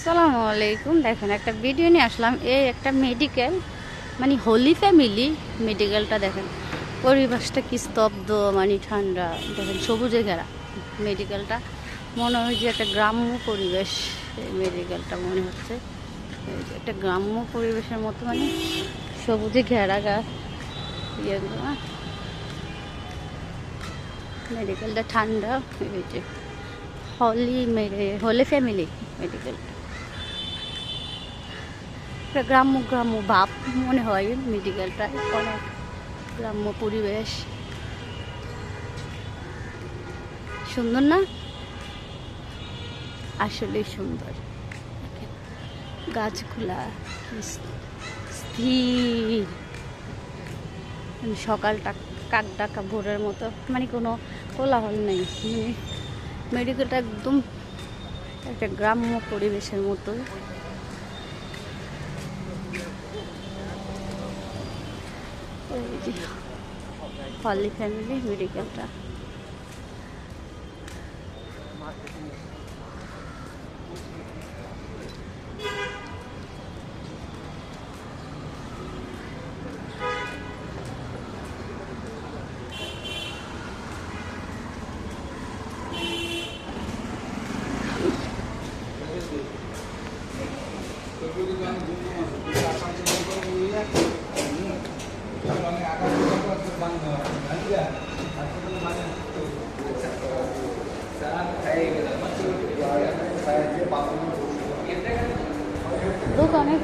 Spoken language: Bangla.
আসসালামু আলাইকুম। দেখেন একটা ভিডিও নিয়ে আসলাম। এই একটা মেডিকেল, মানে হোলি ফ্যামিলি মেডিকেলটা দেখেন। পরিবেশটা কি স্তব্ধ, মানে ঠান্ডা। দেখেন সবুজে ঘেরা মেডিকেলটা, মনে হয় যে একটা গ্রাম্য পরিবেশ। এই মেডিকেলটা মনে হচ্ছে এই যে একটা গ্রাম্য পরিবেশের মতো, মানে সবুজে ঘেরা গাছ ইয়েগুলো। মেডিকেলটা ঠান্ডা। এই যে হোলি ফ্যামিলি মেডিকেলটা, একটা গ্রাম্য গ্রাম্য ভাব মনে হয় মেডিকেলটা। অনেক গ্রাম্য পরিবেশ, সুন্দর না? আসলেই সুন্দর। গাছগুলা কি স্থির, সকালটা কাক ডাকা ভোরের মতো, মানে কোনো কোলাহল নেই। মানে মেডিকেলটা একদম একটা গ্রাম্য পরিবেশের মতো। এই যে হলি ফ্যামিলি মেডিকেলটা। দোকানে